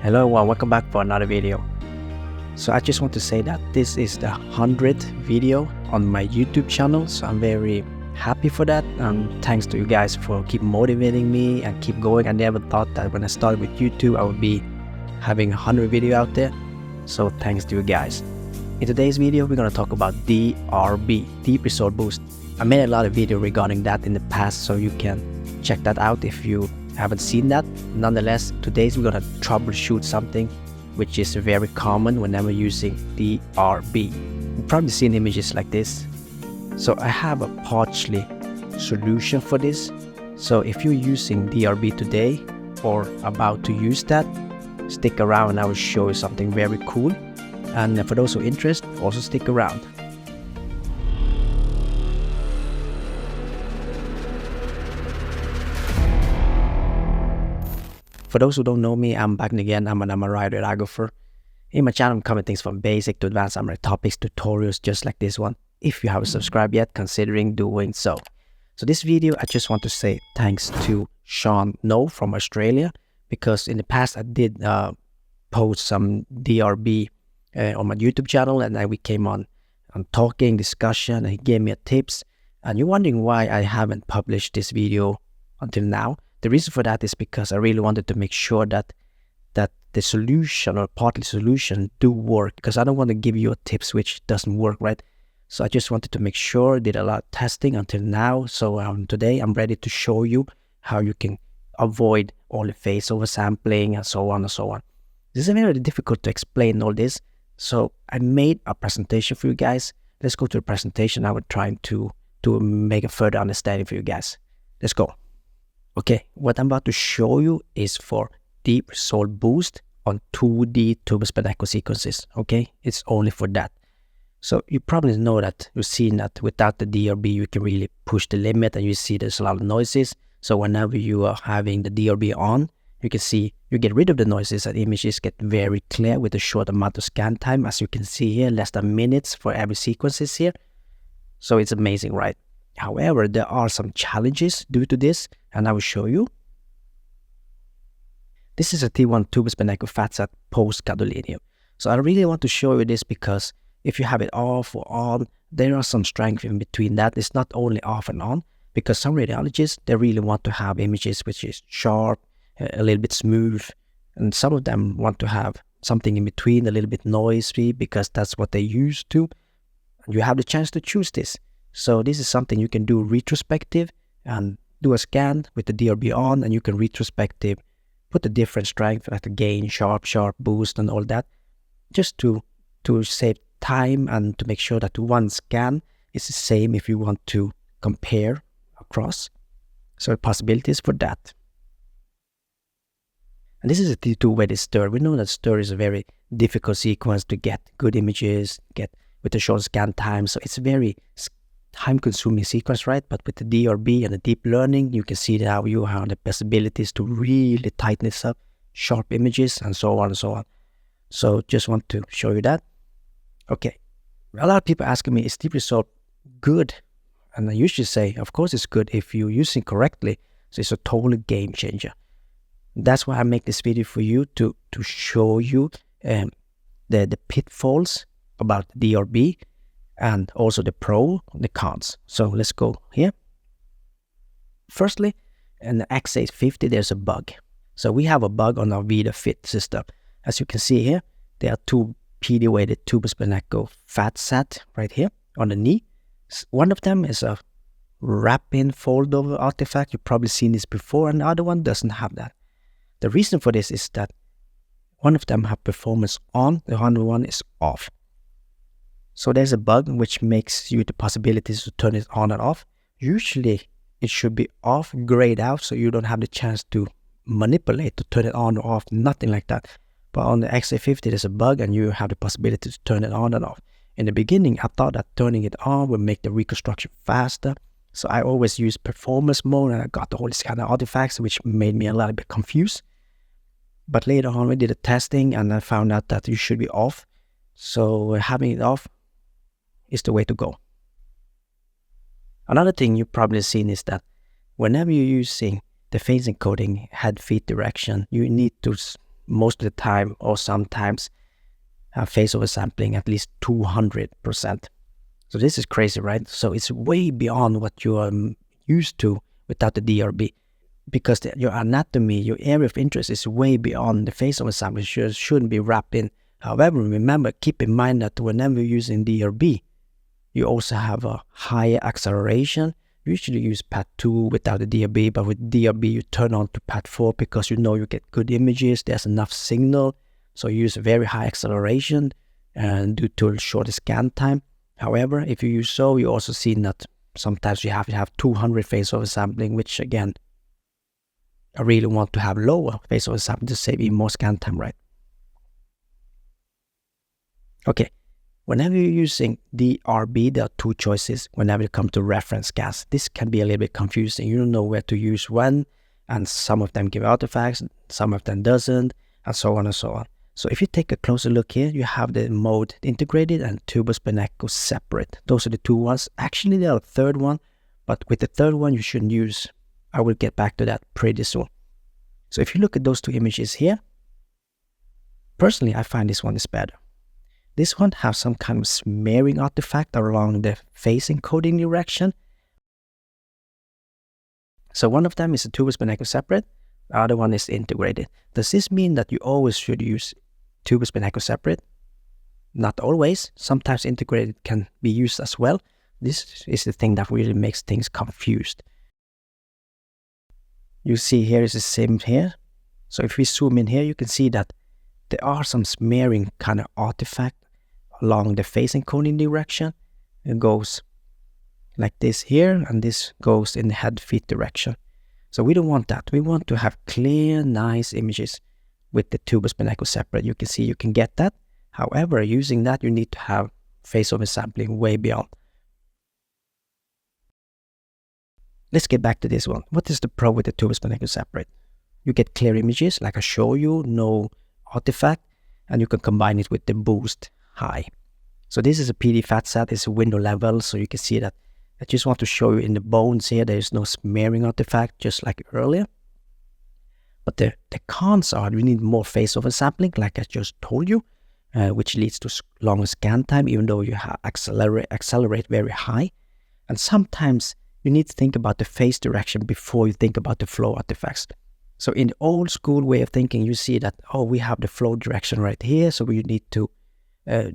Hello everyone, welcome back for another video. So I just want to say that this is the 100th video on my YouTube channel, so I'm very happy for that, and thanks to you guys for keep motivating me and keep going. I never thought that when I started with YouTube I would be having 100 video out there, so thanks to you guys. In today's video we're going to talk about DRB, Deep Result Boost. I made a lot of video regarding that in the past, so you can check that out if you haven't seen that. Nonetheless, today we're gonna troubleshoot something which is very common whenever using DRB. You've probably seen images like this. So I have a partially solution for this. So if you're using DRB today or about to use that, stick around and I will show you something very cool. And for those who are interested, also stick around. For those who don't know me, I'm back again. I'm an MRI radiographer. In my channel, I'm covering things from basic to advanced MRI topics, tutorials just like this one. If you haven't subscribed yet, considering doing so. So this video, I just want to say thanks to Sean No from Australia, because in the past I did post some DRB on my YouTube channel, and then we came on talking, discussion, and he gave me a tips. And you're wondering why I haven't published this video until now. The reason for that is because I really wanted to make sure that the solution or partly solution do work, because I don't want to give you a tips which doesn't work, right? So I just wanted to make sure, did a lot of testing until now. So today I'm ready to show you how you can avoid all the phase oversampling and so on and so on. This is very difficult to explain all this. So I made a presentation for you guys. Let's go to the presentation. I was trying to make a further understanding for you guys. Let's go. Okay, what I'm about to show you is for Deep Result Boost on 2D tubus echo sequences. Okay, it's only for that. So you probably know that you've seen that without the DRB you can really push the limit, and you see there's a lot of noises. So whenever you are having the DRB on, you can see you get rid of the noises and images get very clear with a short amount of scan time. As you can see here, less than minutes for every sequences here. So it's amazing, right? However, there are some challenges due to this, and I will show you. This is a T1 tubus echo fat set post-gadolinium. So I really want to show you this because if you have it off or on, there are some strength in between that. It's not only off and on, because some radiologists, they really want to have images which is sharp, a little bit smooth, and some of them want to have something in between, a little bit noisy, because that's what they used to. And you have the chance to choose this. So this is something you can do retrospective and do a scan with the DRB on, and you can retrospective, put the different strength like the gain, sharp, boost, and all that, just to save time and to make sure that one scan is the same if you want to compare across. So possibilities for that. And this is a T2 weighted stir. We know that stir is a very difficult sequence to get good images, get with the short scan time. So it's a very time-consuming sequence, right? But with the DRB and the deep learning, you can see how you have the possibilities to really tighten this up, sharp images, and so on and so on. So just want to show you that. Okay, a lot of people asking me, is Deep Result good? And I usually say, of course it's good if you're using correctly. So it's a total game changer. That's why I make this video for you, to show you the pitfalls about DRB, and also the pro, the cons. So let's go here. Firstly, in the X850, there's a bug. So we have a bug on our Vida Fit system. As you can see here, there are two PD-weighted tubus echo fat set right here on the knee. One of them is a wrap-in fold-over artifact. You've probably seen this before, and the other one doesn't have that. The reason for this is that one of them have performance on, the other one is off. So there's a bug which makes you the possibilities to turn it on and off. Usually it should be off, grayed out, so you don't have the chance to manipulate to turn it on or off, nothing like that. But on the X850 there's a bug and you have the possibility to turn it on and off. In the beginning I thought that turning it on would make the reconstruction faster. So I always use performance mode, and I got all these kind of artifacts which made me a little bit confused. But later on we did a testing and I found out that you should be off. So having it off is the way to go. Another thing you've probably seen is that whenever you're using the phase encoding head-feet direction, you need to most of the time or sometimes phase oversampling at least 200%. So this is crazy, right? So it's way beyond what you are used to without the DRB, because your anatomy, your area of interest is way beyond the phase oversampling. Shouldn't be wrapped in. However, remember, keep in mind that whenever you're using DRB, you also have a higher acceleration. You usually use pad 2 without the DRB, but with DRB you turn on to pad 4 because you know you get good images, there's enough signal, so you use very high acceleration and due to shorter scan time. However, if you use so, you also see that sometimes you have to have 200 phase oversampling, which again, I really want to have lower phase oversampling to save even more scan time, right? Okay. Whenever you're using DRB, there are two choices whenever it comes to reference scans. This can be a little bit confusing. You don't know where to use when, and some of them give artifacts, some of them doesn't, and so on and so on. So if you take a closer look here, you have the mode integrated and tubular echo separate. Those are the two ones. Actually, there are a third one, but with the third one, you shouldn't use. I will get back to that pretty soon. So if you look at those two images here, personally, I find this one is better. This one has some kind of smearing artifact along the phase encoding direction. So one of them is a tubular echo separate, the other one is integrated. Does this mean that you always should use tubular echo separate? Not always. Sometimes integrated can be used as well. This is the thing that really makes things confused. You see here is the same here. So if we zoom in here, you can see that there are some smearing kind of artifact along the phase encoding direction. It goes like this here, and this goes in the head-feet direction. So we don't want that. We want to have clear, nice images with the tubular echo separate. You can see you can get that. However, using that, you need to have phase oversampling way beyond. Let's get back to this one. What is the pro with the tubular echo separate? You get clear images, like I show you, no artifact, and you can combine it with the boost high. So this is a PD fat set, it's a window level, so you can see that. I just want to show you in the bones here, there is no smearing artifact, just like earlier. But the cons are we need more phase oversampling, like I just told you, which leads to longer scan time, even though you accelerate very high. And sometimes you need to think about the phase direction before you think about the flow artifacts. So in the old school way of thinking, you see that, oh, we have the flow direction right here, so we need to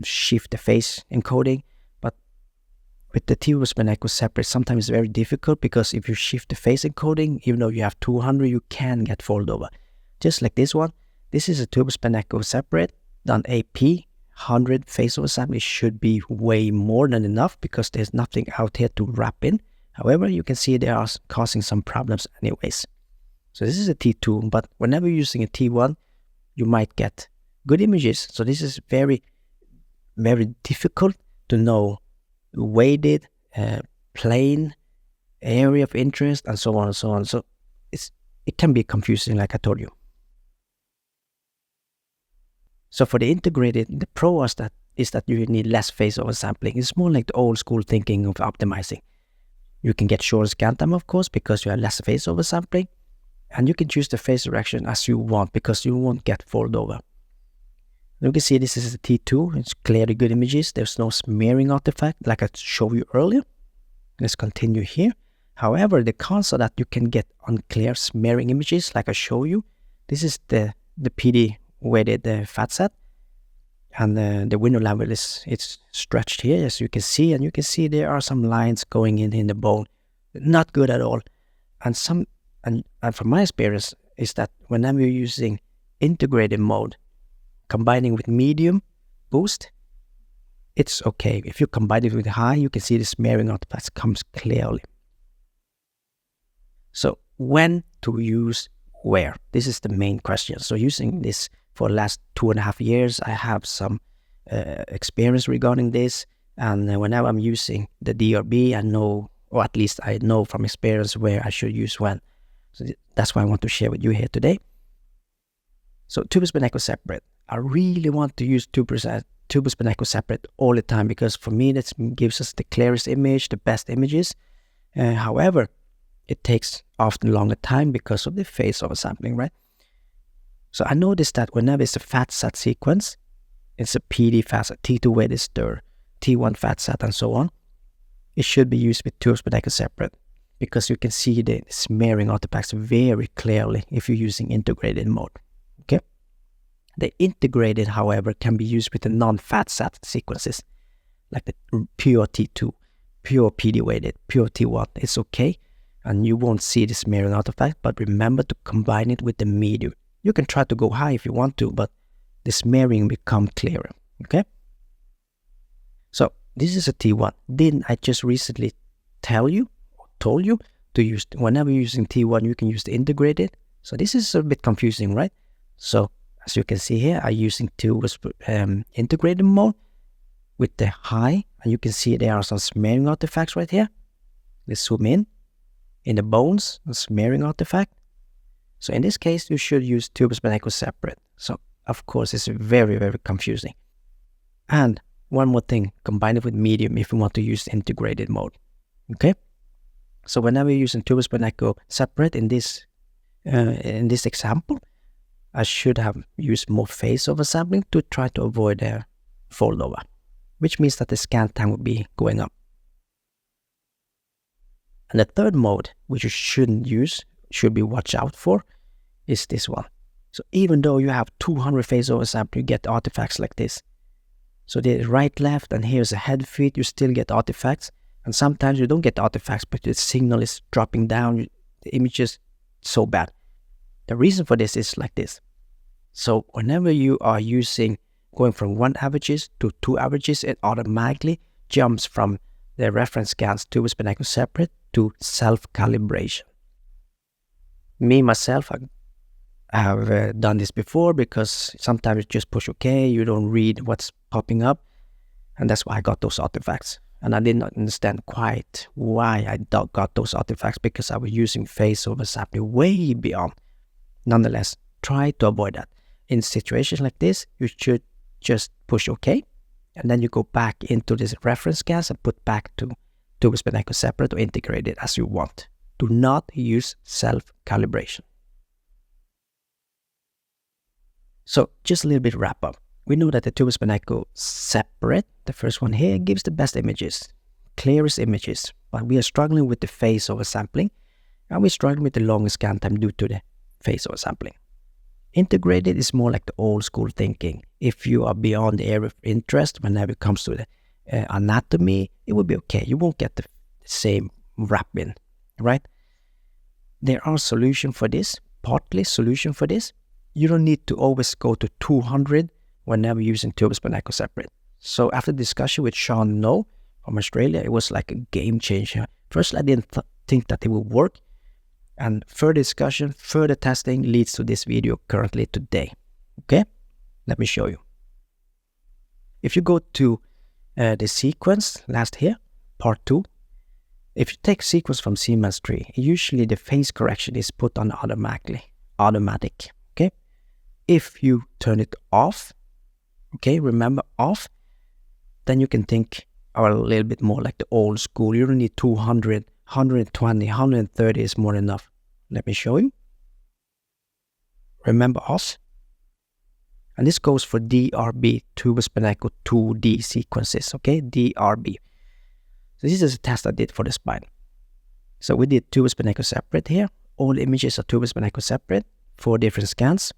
shift the phase encoding. But with the tubular echo separate, sometimes it's very difficult, because if you shift the phase encoding, even though you have 200, you can get fold over. Just like this one, this is a tubular echo separate, done AP, 100 phase oversampling should be way more than enough, because there's nothing out here to wrap in. However, you can see they are causing some problems anyways. So this is a T2, but whenever you're using a T1, you might get good images. So this is very, very difficult to know weighted, plane, area of interest, and so on and so on. So it can be confusing, like I told you. So for the integrated, the pro is that you need less phase oversampling. It's more like the old school thinking of optimizing. You can get shorter scan time, of course, because you have less phase oversampling. And you can choose the phase direction as you want, because you won't get fold over. You can see this is a T2. It's clearly good images. There's no smearing artifact like I showed you earlier. Let's continue here. However, the cons are that you can get unclear smearing images like I showed you. This is the PD weighted fat set. And the window level it's stretched here, as you can see. And you can see there are some lines going in the bone. Not good at all. And from my experience is that whenever you're using integrated mode, combining with medium boost, it's okay. If you combine it with high, you can see the smearing artifacts comes clearly. So when to use where? This is the main question. So using this for the last 2.5 years, I have some experience regarding this. And whenever I'm using the DRB, I know, or at least I know from experience where I should use when. So that's why I want to share with you here today. So tubular echo separate. I really want to use tubular echo separate all the time, because for me that gives us the clearest image, the best images. However, it takes often longer time because of the phase oversampling, right? So I noticed that whenever it's a fat sat sequence, it's a PD fat sat, T2 weighted stir, T1 fat sat, and so on. It should be used with turbospinaco separate, because you can see the smearing artifacts very clearly if you're using integrated mode. Okay. The integrated, however, can be used with the non-fat sat sequences, like the pure T2, pure PD weighted, pure T1. It's okay, and you won't see the smearing artifact, but remember to combine it with the medium. You can try to go high if you want to, but the smearing become clearer. Okay. So this is a T1. Didn't I just recently told you to use, whenever you're using T1, you can use the integrated. So this is a bit confusing, right? So as you can see here, I'm using integrated mode with the high, and you can see there are some smearing artifacts right here. Let's zoom in the bones, a smearing artifact. So in this case, you should use turbospinaco separate. So of course, it's very, very confusing. And one more thing, combine it with medium if you want to use integrated mode. Okay. So whenever you're using turbospinaco separate in this example, I should have used more phase oversampling to try to avoid a fold over, which means that the scan time will be going up. And the third mode, which you shouldn't use, should be watch out for, is this one. So even though you have 200 phase oversampling, you get artifacts like this. So the right, left, and here's a head feed, you still get artifacts. And sometimes you don't get artifacts, but the signal is dropping down, the image is so bad. The reason for this is like this. So whenever you are going from 1 averages to 2 averages, it automatically jumps from the reference scans turbospinaco separate to self-calibration. Me, myself, I have done this before, because sometimes you just push OK, you don't read what's popping up, and that's why I got those artifacts. And I did not understand quite why I got those artifacts, because I was using phase oversampling way beyond. Nonetheless, try to avoid that. In situations like this, you should just push OK, and then you go back into this reference scans and put back to turbospinaco separate or integrated as you want. Do not use self-calibration. So just a little bit wrap up. We know that the turbospinaco separate, the first one here, gives the best images, clearest images, but we are struggling with the phase oversampling, and we're struggling with the longest scan time due to the phase oversampling. Integrated is more like the old school thinking. If you are beyond the area of interest, whenever it comes to the anatomy, it will be okay. You won't get the same wrap-in, right? There are solutions for this, partly solution for this. You don't need to always go to 200 whenever using turbospinaco separate. So after discussion with Sean No from Australia, it was like a game changer. First, I didn't think that it would work. And further discussion, further testing leads to this video currently today. Okay, let me show you. If you go to the sequence last here, part 2, if you take sequence from Siemens tree, usually the phase correction is put on automatic. Okay, if you turn it off, okay, remember off, then you can think a little bit more like the old school. You don't need 200, 120, 130 is more than enough. Let me show you. Remember off. And this goes for DRB, turbospinaco 2D sequences, okay, DRB. So this is a test I did for the spine. So we did turbospinaco separate here. All images are turbospinaco separate, 4 different scans.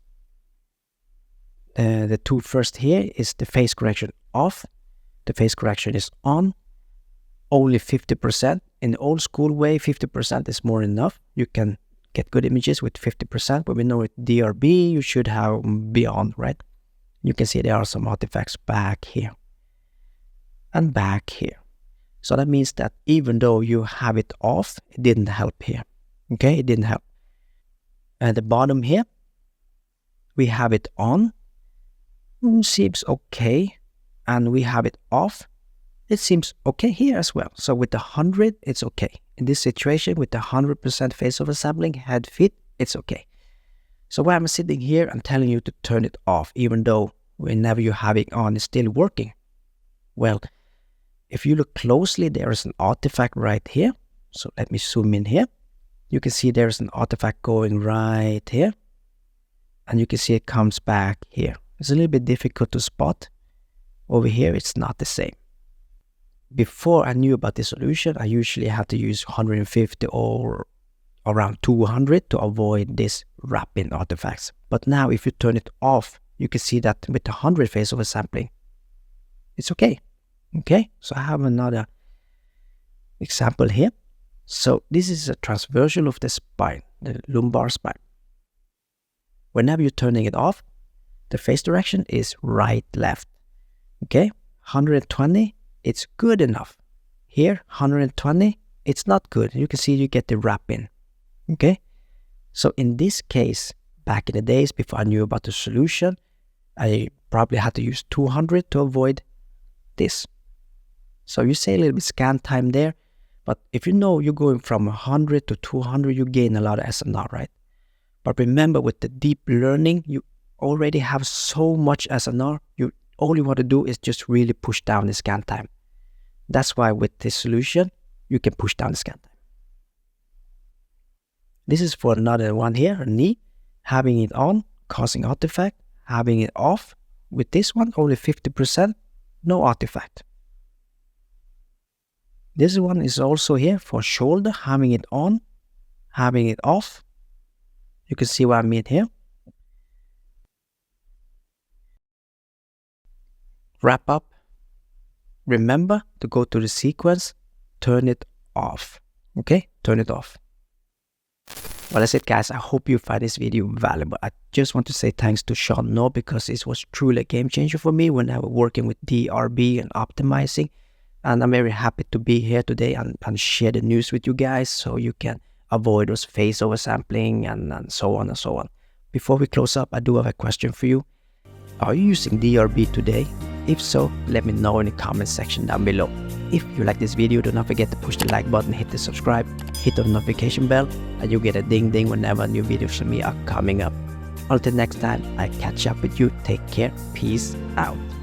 The 2 first here is the phase correction off. The phase correction is on. Only 50%. In the old school way, 50% is more enough. You can get good images with 50%, but we know with DRB, you should have beyond, right? You can see there are some artifacts back here and back here. So that means that even though you have it off, it didn't help here. Okay, it didn't help. At the bottom here, we have it on. Seems okay. And we have it off. It seems okay here as well. So with the 100, it's okay. In this situation, with the 100% phase oversampling, head fit, it's okay. So why I'm sitting here and telling you to turn it off, even though whenever you have it on, it's still working. Well, if you look closely, there is an artifact right here. So let me zoom in here. You can see there is an artifact going right here. and you can see it comes back here. It's a little bit difficult to spot. Over here, it's not the same. Before I knew about this solution, I usually had to use 150 or around 200 to avoid this wrapping artifacts. But now if you turn it off, you can see that with the 100 phase oversampling, it's okay. Okay, so I have another example here. So this is a transversal of the spine, the lumbar spine. Whenever you're turning it off, the phase direction is right, left. Okay, 120, it's good enough. Here, 120, it's not good. You can see you get the wrapping. Okay, so in this case, back in the days before I knew about the solution, I probably had to use 200 to avoid this. So you say a little bit scan time there, but if you know you're going from 100 to 200, you gain a lot of SNR, right? But remember, with the deep learning, you already have so much SNR, all you want to do is just really push down the scan time. That's why with this solution, you can push down the scan time. This is for another one here, a knee, having it on, causing artifact, having it off. With this one, only 50%, no artifact. This one is also here for shoulder, having it on, having it off. You can see what I mean here. Wrap up. Remember to go to the sequence, turn it off. Okay, turn it off. Well, that's it, guys. I hope you find this video valuable. I just want to say thanks to Sean No, because this was truly a game changer for me when I was working with DRB and optimizing. And I'm very happy to be here today and share the news with you guys so you can avoid those phase oversampling and so on and so on. Before we close up, I do have a question for you. Are you using DRB today? If so, let me know in the comment section down below. If you like this video, do not forget to push the like button, hit the subscribe, hit the notification bell, and you'll get a ding ding whenever new videos from me are coming up. Until next time, I catch up with you. Take care. Peace out.